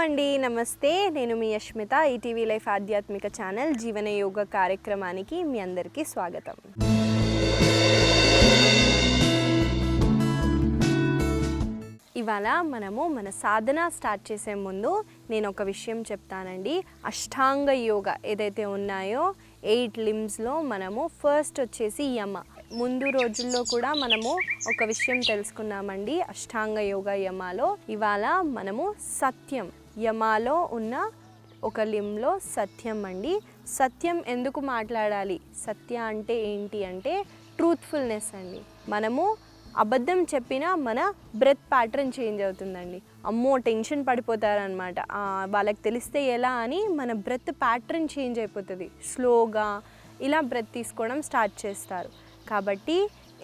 అండి, నమస్తే. నేను మీ యష్మిత. ఈటీవీ లైఫ్ ఆధ్యాత్మిక ఛానల్ జీవన యోగ కార్యక్రమానికి మీ అందరికీ స్వాగతం. ఇవాళ మనము మన సాధన స్టార్ట్ చేసే ముందు నేను ఒక విషయం చెప్తానండి. అష్టాంగ యోగ ఏదైతే ఉన్నాయో 8 లిమ్స్లో మనము ఫస్ట్ వచ్చేసి యమ. ముందు రోజుల్లో కూడా మనము ఒక విషయం తెలుసుకున్నామండి అష్టాంగ యోగ యమాలో. ఇవాళ మనము సత్యం యమాలో ఉన్న ఒక లిమ్లో సత్యం అండి. సత్యం ఎందుకు మాట్లాడాలి? సత్య అంటే ఏంటి అంటే ట్రూత్ఫుల్నెస్ అండి. మనము అబద్ధం చెప్పినా మన బ్రెత్ ప్యాటర్న్ చేంజ్ అవుతుందండి. అమ్మో టెన్షన్ పడిపోతారనమాట. వాళ్ళకి తెలిస్తే ఎలా అని మన బ్రెత్ ప్యాటర్న్ చేంజ్ అయిపోతుంది. స్లోగా ఇలా బ్రెత్ తీసుకోవడం స్టార్ట్ చేస్తారు. కాబట్టి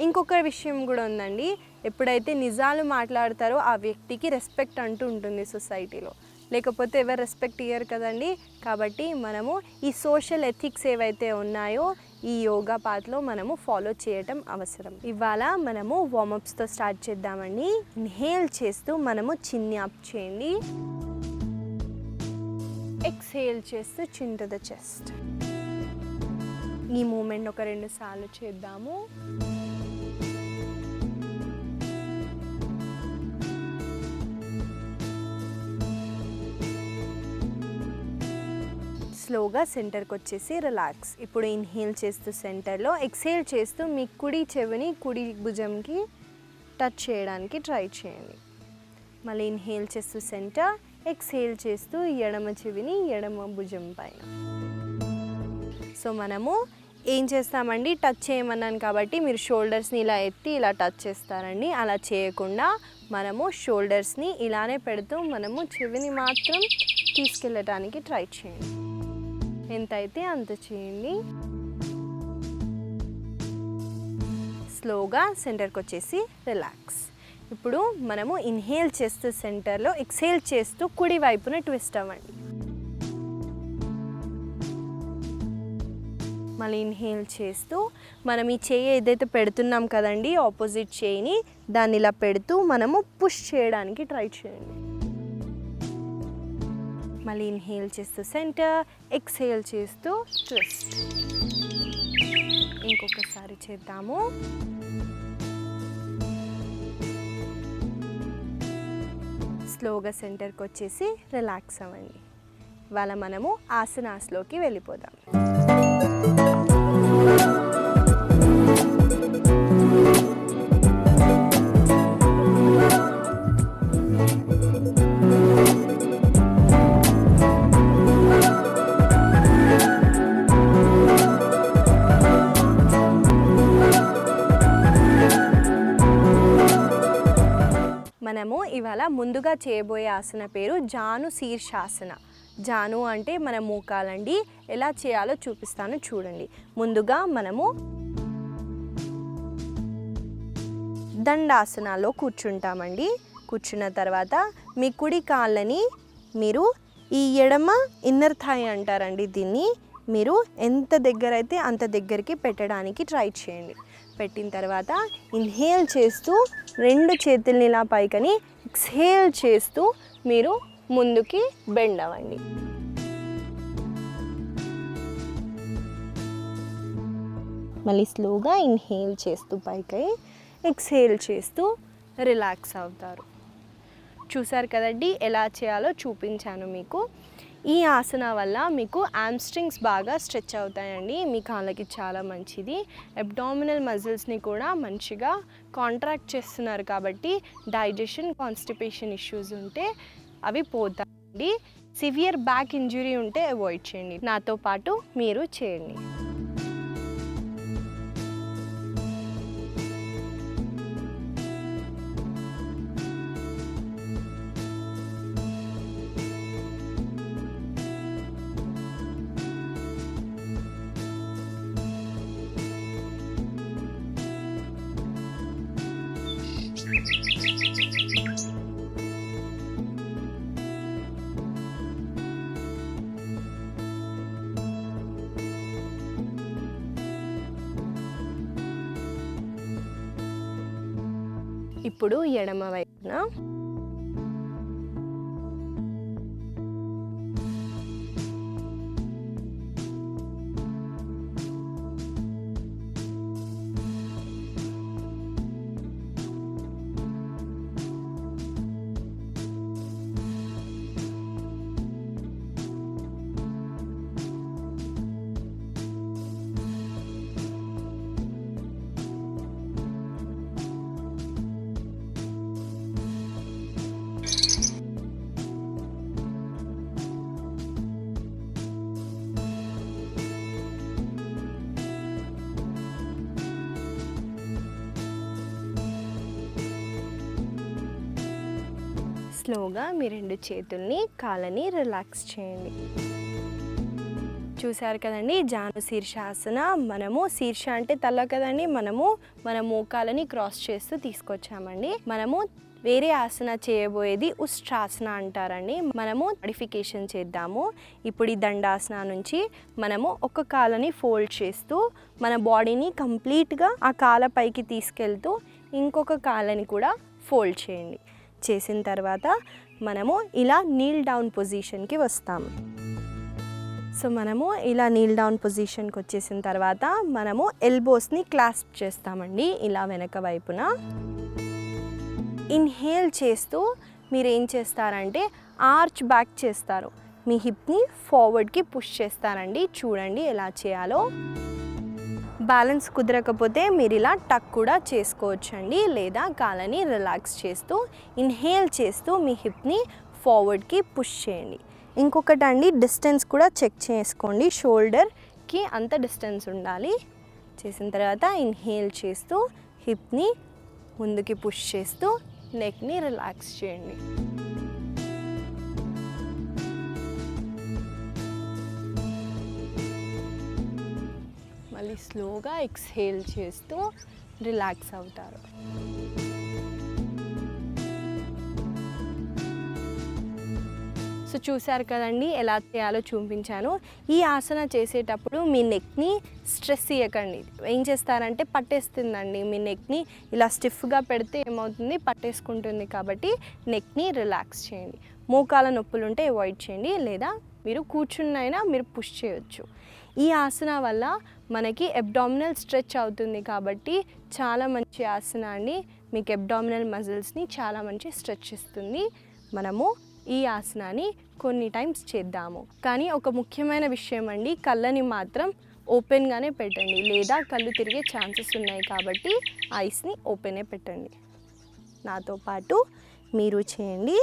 ఇంకొక విషయం కూడా ఉందండి. ఎప్పుడైతే నిజాలు మాట్లాడతారో ఆ వ్యక్తికి రెస్పెక్ట్ అంటూ ఉంటుంది సొసైటీలో. లేకపోతే ఎవరు రెస్పెక్ట్ ఇయ్యరు కదండి. కాబట్టి మనము ఈ సోషల్ ఎథిక్స్ ఏవైతే ఉన్నాయో ఈ యోగా పాత్లో మనము ఫాలో చేయటం అవసరం. ఇవాళ మనము వార్మప్స్తో స్టార్ట్ చేద్దామండి. ఇన్హేల్ చేస్తూ మనము చిన్ని అప్ చేయండి. ఎక్స్హేల్ చేస్తూ చిన్ టు ద చెస్ట్. ఈ మూమెంట్ ఒక 2 సార్లు చేద్దాము. స్లోగా సెంటర్కి వచ్చేసి రిలాక్స్. ఇప్పుడు ఇన్హేల్ చేస్తూ సెంటర్లో, ఎక్స్హేల్ చేస్తూ మీ కుడి చెవిని కుడి భుజంకి టచ్ చేయడానికి ట్రై చేయండి. మళ్ళీ ఇన్హేల్ చేస్తూ సెంటర్, ఎక్స్హేల్ చేస్తూ ఎడమ చెవిని ఎడమ భుజం పైన. సో మనము ఏం చేస్తామండి, టచ్ చేయమన్నాను కాబట్టి మీరు షోల్డర్స్ని ఇలా ఎత్తి ఇలా టచ్ చేస్తారండి. అలా చేయకుండా మనము షోల్డర్స్ని ఇలానే పెడుతూ మనము చెవిని మాత్రం తీసుకెళ్ళటానికి ట్రై చేయండి. ఎంత అయితే అంత చేయండి. స్లోగా సెంటర్కి వచ్చేసి రిలాక్స్. ఇప్పుడు మనము ఇన్హేల్ చేస్తూ సెంటర్లో, ఎక్స్హేల్ చేస్తూ కుడి వైపున ట్విస్ట్ అవ్వండి. మళ్ళీ ఇన్హేల్ చేస్తూ మనం ఈ చేయి ఏదైతే పెడుతున్నాం కదండి ఆపోజిట్ చేయిని, దాన్ని ఇలా పెడుతూ మనము పుష్ చేయడానికి ట్రై చేయండి. మళ్ళీ ఇన్హేల్ చేస్తూ సెంటర్, ఎక్స్హేల్ చేస్తూ ట్విస్ట్. ఇంకొకసారి చేద్దాము. స్లోగా సెంటర్కి వచ్చేసి రిలాక్స్ అవ్వండి. ఇవాళ మనము ఆసనాస్లోకి వెళ్ళిపోదాం. మనము ఇవాళ ముందుగా చేయబోయే ఆసన పేరు జాను శీర్షాసన. జాను అంటే మన మోకాలండి. ఎలా చేయాలో చూపిస్తాను చూడండి. ముందుగా మనము దండాసనాలో కూర్చుంటామండి. కూర్చున్న తర్వాత మీ కుడి కాళ్ళని మీరు ఈ ఎడమ ఇన్నర్ థాయ్ అంటారండి, దీన్ని మీరు ఎంత దగ్గర అయితే అంత దగ్గరికి పెట్టడానికి ట్రై చేయండి. పెట్టిన తర్వాత ఇన్హేల్ చేస్తూ 2 చేతుల్ని ఇలా పైకని, ఎక్స్హేల్ చేస్తూ మీరు ముందుకి బెండ్ అవ్వండి. మళ్ళీ స్లోగా ఇన్హేల్ చేస్తూ పైకి, ఎక్స్హేల్ చేస్తూ రిలాక్స్ అవుతారు. చూసారు కదండి ఎలా చేయాలో చూపించాను మీకు. ఈ ఆసన వల్ల మీకు ఆమ్స్ట్రింగ్స్ బాగా స్ట్రెచ్ అవుతాయండి. మీ కాళ్ళకి చాలా మంచిది. అబ్డామినల్ మజిల్స్ని కూడా మంచిగా కాంట్రాక్ట్ చేస్తున్నారు కాబట్టి డైజెషన్, కాన్స్టిపేషన్ ఇష్యూస్ ఉంటే అవి పోతాయండి. సివియర్ బ్యాక్ ఇంజురీ ఉంటే అవాయిడ్ చేయండి. నాతో పాటు మీరు చేయండి. ఇప్పుడు ఎడమ వైపున స్లోగా మీ 2 చేతుల్ని కాళ్ళని రిలాక్స్ చేయండి. చూసారు కదండి జాను శీర్షాసన. మనము శీర్ష అంటే తల కదండి, మన మోకాలని క్రాస్ చేస్తూ తీసుకొచ్చామండి. మనము వేరే ఆసన చేయబోయేది ఉష్ట్రాసన అంటారండి. మనము మాడిఫికేషన్ చేద్దాము. ఇప్పుడు ఈ దండాసన నుంచి మనము ఒక కాలని ఫోల్డ్ చేస్తూ మన బాడీని కంప్లీట్గా ఆ కాళ్ళ పైకి తీసుకెళ్తూ ఇంకొక కాళ్ళని కూడా ఫోల్డ్ చేయండి. చేసిన తర్వాత మనము ఇలా నీల్ డౌన్ పొజిషన్కి వస్తాము. సో మనము ఇలా నీల్ డౌన్ పొజిషన్కి వచ్చేసిన తర్వాత మనము ఎల్బోస్ని క్లాస్ప్ చేస్తామండి ఇలా వెనక వైపున. ఇన్హేల్ చేస్తూ మీరు ఏం చేస్తారంటే ఆర్చ్ బ్యాక్ చేస్తారు. మీ హిప్ని ఫార్వర్డ్కి పుష్ చేస్తారండి. చూడండి ఎలా చేయాలో. బ్యాలెన్స్ కుదరకపోతే మీరు ఇలా టక్ కూడా చేసుకోవచ్చండి, లేదా కాళ్ళని రిలాక్స్ చేస్తూ ఇన్హేల్ చేస్తూ మీ హిప్ని ఫార్వర్డ్కి పుష్ చేయండి. ఇంకొకటి అండి, డిస్టెన్స్ కూడా చెక్ చేసుకోండి. షోల్డర్కి అంత డిస్టెన్స్ ఉండాలి. చేసిన తర్వాత ఇన్హేల్ చేస్తూ హిప్ని ముందుకి పుష్ చేస్తూ నెక్ని రిలాక్స్ చేయండి. మళ్ళీ స్లోగా ఎక్స్హేల్ చేస్తూ రిలాక్స్ అవుతారు. సో చూసారు కదండి ఎలా చేయాలో చూపించాను. ఈ ఆసన చేసేటప్పుడు మీ నెక్ని స్ట్రెస్ ఇవ్వకండి. ఏం చేస్తారంటే పట్టేస్తుందండి మీ నెక్ని. ఇలా స్టిఫ్గా పెడితే ఏమవుతుంది, పట్టేసుకుంటుంది. కాబట్టి నెక్ని రిలాక్స్ చేయండి. మోకాల నొప్పులు ఉంటే అవాయిడ్ చేయండి, లేదా మీరు కూర్చున్నైనా మీరు పుష్ చేయొచ్చు. ఈ ఆసన వల్ల మనకి అబ్డామినల్ స్ట్రెచ్ అవుతుంది కాబట్టి చాలా మంచి ఆసన అండి. మీకు అబ్డామినల్ మజిల్స్ని చాలా మంచి స్ట్రెచ్ ఇస్తుంది. మనము ఈ ఆసనాన్ని కొన్ని టైమ్స్ చేద్దాము. కానీ ఒక ముఖ్యమైన విషయం అండి, కళ్ళని మాత్రం ఓపెన్గానే పెట్టండి, లేదా కళ్ళు తిరిగే ఛాన్సెస్ ఉన్నాయి. కాబట్టి ఐస్ని ఓపెనే పెట్టండి. నాతో పాటు మీరు చేయండి.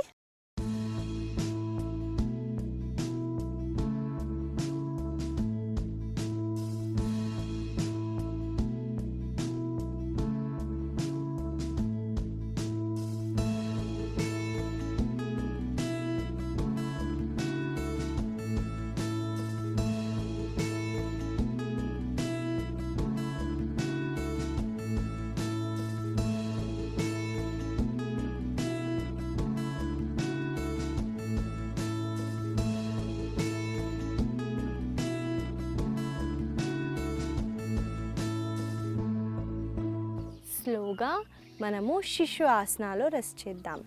స్లోగా మనము శిశు ఆసనాలో రెస్ట్ చేద్దాం.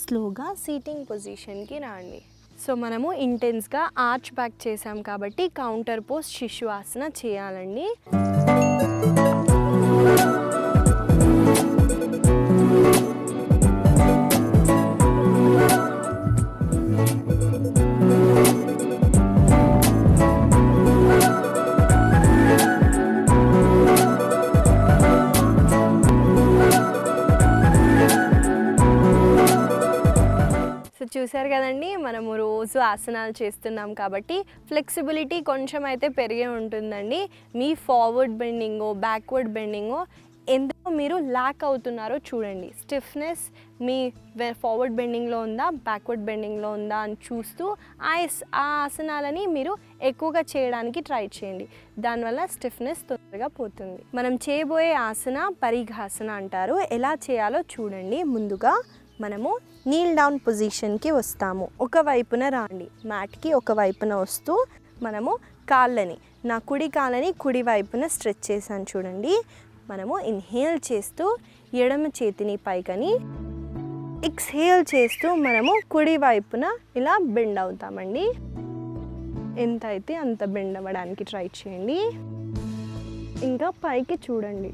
స్లోగా సీటింగ్ పొజిషన్కి రండి. సో మనము ఇంటెన్స్గా ఆర్చ్ బ్యాక్ చేసాం కాబట్టి కౌంటర్ పోజ్ శిశు ఆసన చేయాలండి. చూసారు కదండి, మనము రోజు ఆసనాలు చేస్తున్నాం కాబట్టి ఫ్లెక్సిబిలిటీ కొంచెం అయితే పెరిగే ఉంటుందండి. మీ ఫార్వర్డ్ బెండింగో బ్యాక్వర్డ్ బెండింగో ఎందుకు మీరు ల్యాక్ అవుతున్నారో చూడండి. స్టిఫ్నెస్ మీ ఫార్వర్డ్ బెండింగ్లో ఉందా, బ్యాక్వర్డ్ బెండింగ్లో ఉందా అని చూస్తూ ఆ ఆసనాలని మీరు ఎక్కువగా చేయడానికి ట్రై చేయండి. దానివల్ల స్టిఫ్నెస్ తొందరగా పోతుంది. మనం చేయబోయే ఆసన పరిఘాసన అంటారు. ఎలా చేయాలో చూడండి. ముందుగా మనము నీల్ డౌన్ పొజిషన్కి వస్తాము. ఒకవైపున రాండి, మ్యాట్కి ఒకవైపున వస్తూ మనము కాళ్ళని, నా కుడి కాళ్ళని కుడి వైపున స్ట్రెచ్ చేశాను చూడండి. మనము ఇన్హేల్ చేస్తూ ఎడమ చేతిని పైకని, ఎక్స్హేల్ చేస్తూ మనము కుడి వైపున ఇలా బెండ్ అవుతామండి. ఎంత అయితే అంత బెండ్ అవ్వడానికి ట్రై చేయండి. ఇంకా పైకి చూడండి.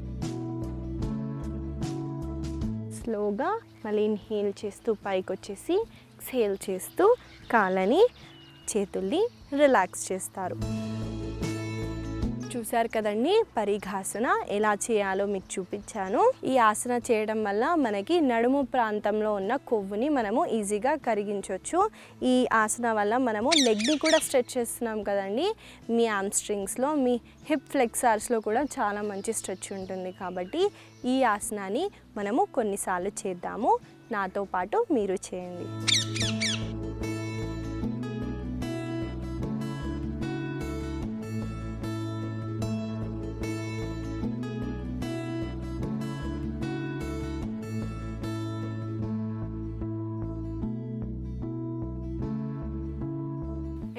స్లోగా మళ్ళీ ఇన్హేల్ చేస్తూ పైకి వచ్చేసి ఎక్స్హేల్ చేస్తూ కాళ్ళని చేతుల్ని రిలాక్స్ చేస్తారు. చూసారు కదండి, పరిఘాసన ఎలా చేయాలో మీకు చూపించాను. ఈ ఆసన చేయడం వల్ల మనకి నడుము ప్రాంతంలో ఉన్న కొవ్వుని మనము ఈజీగా కరిగించవచ్చు. ఈ ఆసన వల్ల మనము లెగ్ని కూడా స్ట్రెచ్ చేస్తున్నాం కదండి. మీ హామ్స్ట్రింగ్స్లో, మీ హిప్ ఫ్లెక్సార్స్లో కూడా చాలా మంచి స్ట్రెచ్ ఉంటుంది. కాబట్టి ఈ ఆసనాన్ని మనము కొన్నిసార్లు చేద్దాము. నాతో పాటు మీరు చేయండి.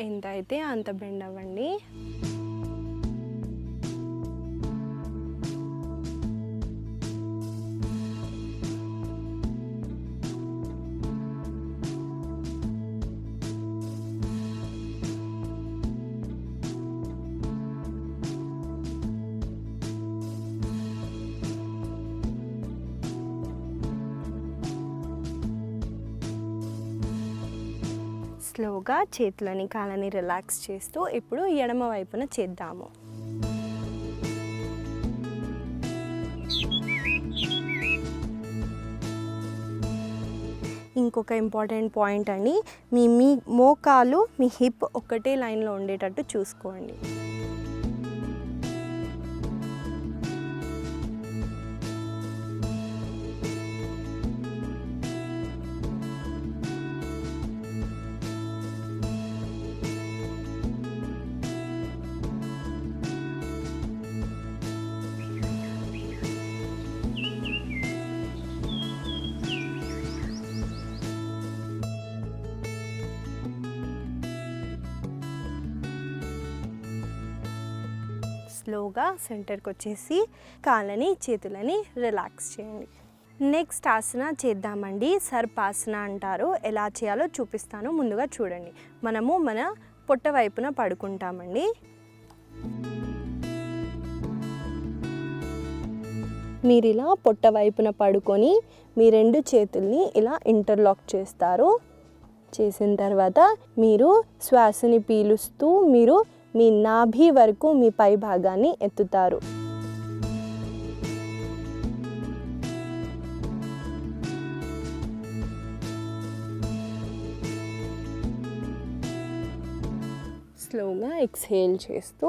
ఎంత అయితే అంత బెండ్ అవ్వండి. స్లోగా చేతులని కాళ్ళని రిలాక్స్ చేస్తూ ఇప్పుడు ఎడమ వైపున చేద్దాము. ఇంకొక ఇంపార్టెంట్ పాయింట్ అండి, మీ మోకాలు మీ హిప్ ఒకటే లైన్లో ఉండేటట్టు చూసుకోండి. స్లోగా సెంటర్కి వచ్చేసి కాళ్ళని చేతులని రిలాక్స్ చేయండి. నెక్స్ట్ ఆసన చేద్దామండి. సర్పాసన అంటారు. ఎలా చేయాలో చూపిస్తాను. ముందుగా చూడండి, మనము మన పొట్ట వైపున పడుకుంటామండి. మీరు ఇలా పొట్ట వైపున పడుకొని మీ రెండు చేతుల్ని ఇలా ఇంటర్లాక్ చేస్తారు. చేసిన తర్వాత మీరు శ్వాసని పీలుస్తూ మీరు మీ నాభి వరకు మీ పై భాగాన్ని ఎత్తుతారు. స్లోగా ఎక్స్హేల్ చేస్తూ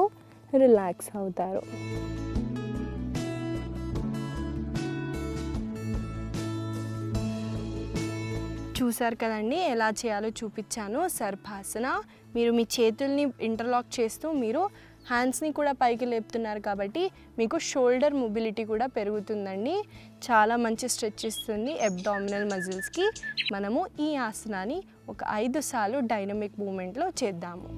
రిలాక్స్ అవుతారు. చూసారు కదండి, ఎలా చేయాలో చూపించాను. సర్పాసన, మీరు మీ చేతుల్ని ఇంటర్లాక్ చేస్తూ మీరు హ్యాండ్స్ని కూడా పైకి లేపుతున్నారు కాబట్టి మీకు షోల్డర్ మొబిలిటీ కూడా పెరుగుతుందండి. చాలా మంచి స్ట్రెచ్ ఇస్తుంది అబ్డామినల్ మజిల్స్కి. మనము ఈ ఆసనాన్ని ఒక 5 సార్లు డైనమిక్ మూమెంట్లో చేద్దాము.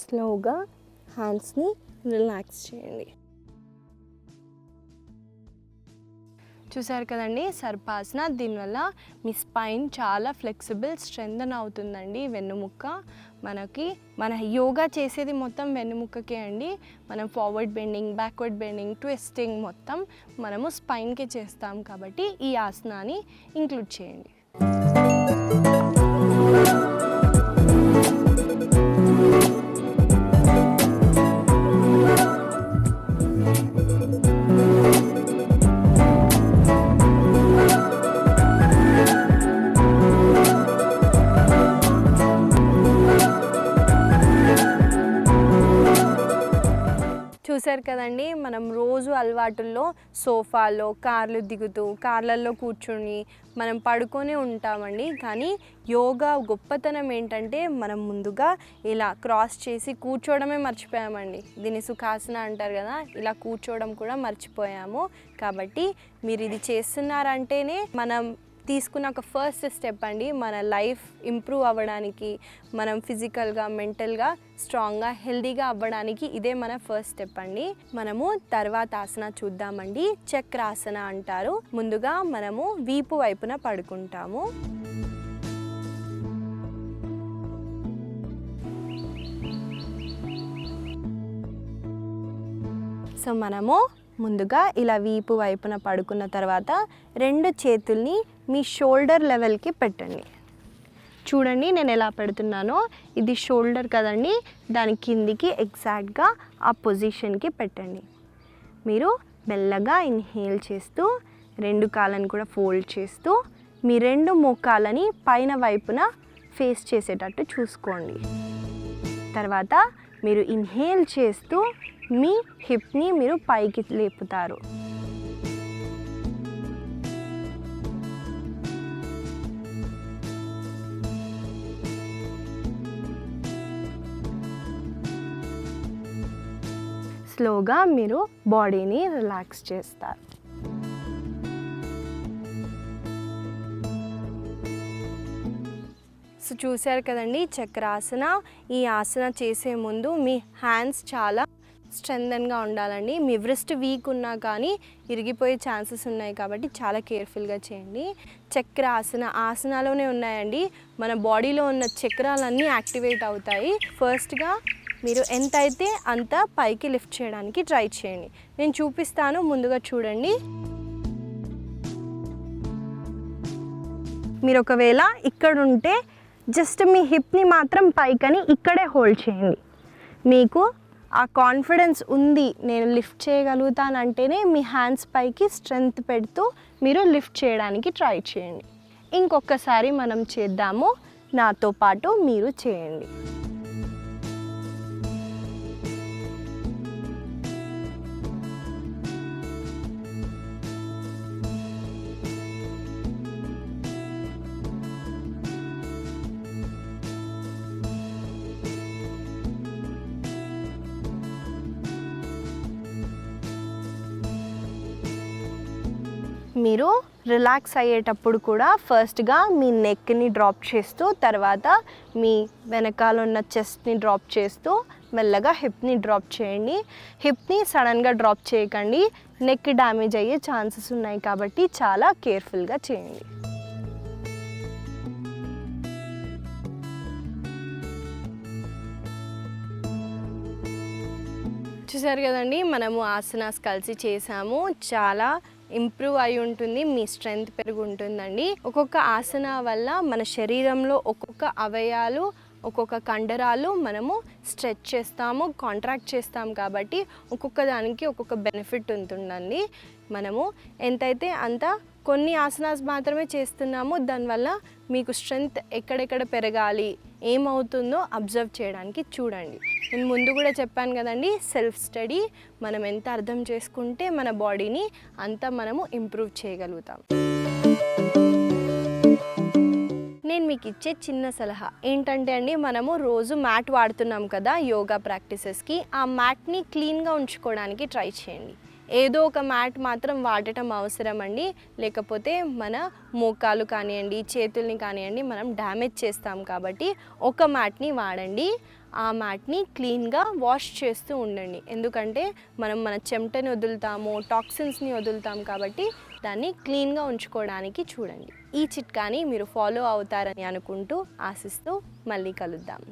స్లోగా హ్యాండ్స్ని రిలాక్స్ చేయండి. చూసారు కదండి, సర్పాసన. దీనివల్ల మీ స్పైన్ చాలా ఫ్లెక్సిబుల్, స్ట్రెంథన్ అవుతుందండి. వెన్నుముక్క మన యోగా చేసేది మొత్తం వెన్నుముక్కకే అండి. మనం forward bending, backward bending, twisting మొత్తం మనము స్పైన్కే చేస్తాం. కాబట్టి ఈ ఆసనాన్ని ఇంక్లూడ్ చేయండి. చూసారు చూసారు కదండి, మనం రోజు అలవాటుల్లో సోఫాలో కార్లు దిగుతూ కార్లల్లో కూర్చొని మనం పడుకొని ఉంటామండి. కానీ యోగా గొప్పతనం ఏంటంటే మనం ముందుగా ఇలా క్రాస్ చేసి కూర్చోవడమే మర్చిపోయామండి. దీన్ని సుఖాసన అంటారు కదా, ఇలా కూర్చోవడం కూడా మర్చిపోయాము. కాబట్టి మీరు ఇది చేస్తున్నారంటేనే మనం తీసుకున్న ఒక ఫస్ట్ స్టెప్ అండి. మన లైఫ్ ఇంప్రూవ్ అవ్వడానికి, మనం ఫిజికల్గా మెంటల్గా స్ట్రాంగ్గా హెల్దీగా అవ్వడానికి ఇదే మన ఫస్ట్ స్టెప్ అండి. మనము తర్వాత ఆసన చూద్దామండి. చక్రాసన అంటారు. ముందుగా మనము వీపు వైపున పడుకుంటాము. సో మనము ముందుగా ఇలా వీపు వైపున పడుకున్న తర్వాత 2 చేతుల్ని మీ షోల్డర్ లెవెల్కి పెట్టండి. చూడండి నేను ఎలా పెడుతున్నానో, ఇది షోల్డర్ కదండి, దాని కిందికి ఎగ్జాక్ట్గా ఆ పొజిషన్కి పెట్టండి. మీరు మెల్లగా ఇన్హేల్ చేస్తూ 2 కాళ్ళని కూడా ఫోల్డ్ చేస్తూ మీ 2 మోకాళ్ళని పైన వైపున ఫేస్ చేసేటట్టు చూసుకోండి. తర్వాత మీరు ఇన్హేల్ చేస్తూ మీ హిప్ని మీరు పైకి లేపుతారు. స్లోగా మీరు బాడీని రిలాక్స్ చేస్తారు. సో చూశారు కదండి చక్రాసన. ఈ ఆసన చేసే ముందు మీ హ్యాండ్స్ చాలా స్ట్రెంథన్గా ఉండాలండి. మీ వ్రిస్ట్ వీక్ ఉన్నా కానీ ఇరిగిపోయే ఛాన్సెస్ ఉన్నాయి కాబట్టి చాలా కేర్ఫుల్గా చేయండి. చక్రాసన ఆసనాలోనే ఉన్నాయండి మన బాడీలో ఉన్న చక్రాలన్నీ యాక్టివేట్ అవుతాయి. ఫస్ట్గా మీరు ఎంత అయితే అంత పైకి లిఫ్ట్ చేయడానికి ట్రై చేయండి. నేను చూపిస్తాను, ముందుగా చూడండి. మీరు ఒకవేళ ఇక్కడ ఉంటే జస్ట్ మీ హిప్ని మాత్రం పైకని ఇక్కడే హోల్డ్ చేయండి. మీకు ఆ కాన్ఫిడెన్స్ ఉంది, నేను లిఫ్ట్ చేయగలుగుతానంటేనే మీ హ్యాండ్స్ పైకి స్ట్రెంగ్త్ పెడుతూ మీరు లిఫ్ట్ చేయడానికి ట్రై చేయండి. ఇంకొకసారి మనం చేద్దాము, నాతో పాటు మీరు చేయండి. మీరు రిలాక్స్ అయ్యేటప్పుడు కూడా ఫస్ట్గా మీ నెక్ని డ్రాప్ చేస్తూ, తర్వాత మీ వెనకాల ఉన్న చెస్ట్ని డ్రాప్ చేస్తూ మెల్లగా హిప్ని డ్రాప్ చేయండి. హిప్ని సడన్గా డ్రాప్ చేయకండి, నెక్ డ్యామేజ్ అయ్యే ఛాన్సెస్ ఉన్నాయి కాబట్టి చాలా కేర్ఫుల్గా చేయండి. చూసారు కదండి, మనము ఆసనాస్ కలిసి చేసాము. చాలా ఇంప్రూవ్ అయి ఉంటుంది, మీ స్ట్రెంగ్త్ పెరుగు ఉంటుందండి. ఒక్కొక్క ఆసన వల్ల మన శరీరంలో ఒక్కొక్క అవయవాలు, ఒక్కొక్క కండరాలు మనము స్ట్రెచ్ చేస్తాము, కాంట్రాక్ట్ చేస్తాం కాబట్టి ఒక్కొక్క దానికి ఒక్కొక్క బెనిఫిట్ ఉంటుందండి. మనము ఎంతైతే అంత కొన్ని ఆసనాస్ మాత్రమే చేస్తున్నాము, దానివల్ల మీకు స్ట్రెంగ్త్ ఎక్కడెక్కడ పెరగాలి, ఏమవుతుందో అబ్జర్వ్ చేయడానికి చూడండి. నేను ముందు కూడా చెప్పాను కదండి, సెల్ఫ్ స్టడీ. మనం ఎంత అర్థం చేసుకుంటే మన బాడీని అంత మనము ఇంప్రూవ్ చేయగలుగుతాం. నేను మీకు ఇచ్చే చిన్న సలహా ఏంటంటే అండి, మనము రోజు మ్యాట్ వాడుతున్నాం కదా యోగా ప్రాక్టీసెస్కి, ఆ మ్యాట్ని క్లీన్గా ఉంచుకోవడానికి ట్రై చేయండి. ఏదో ఒక మ్యాట్ మాత్రం వాడటం అవసరం అండి, లేకపోతే మన మోకాలు కానివ్వండి, చేతుల్ని కానివ్వండి మనం డ్యామేజ్ చేస్తాం. కాబట్టి ఒక మ్యాట్ని వాడండి, ఆ మ్యాట్ని క్లీన్గా వాష్ చేస్తూ ఉండండి. ఎందుకంటే మనం మన చెమటని వదులుతాము, టాక్సిన్స్ని వదులుతాం, కాబట్టి దాన్ని క్లీన్గా ఉంచుకోవడానికి చూడండి. ఈ చిట్కాని మీరు ఫాలో అవుతారని అనుకుంటూ ఆశిస్తూ మళ్ళీ కలుద్దాం.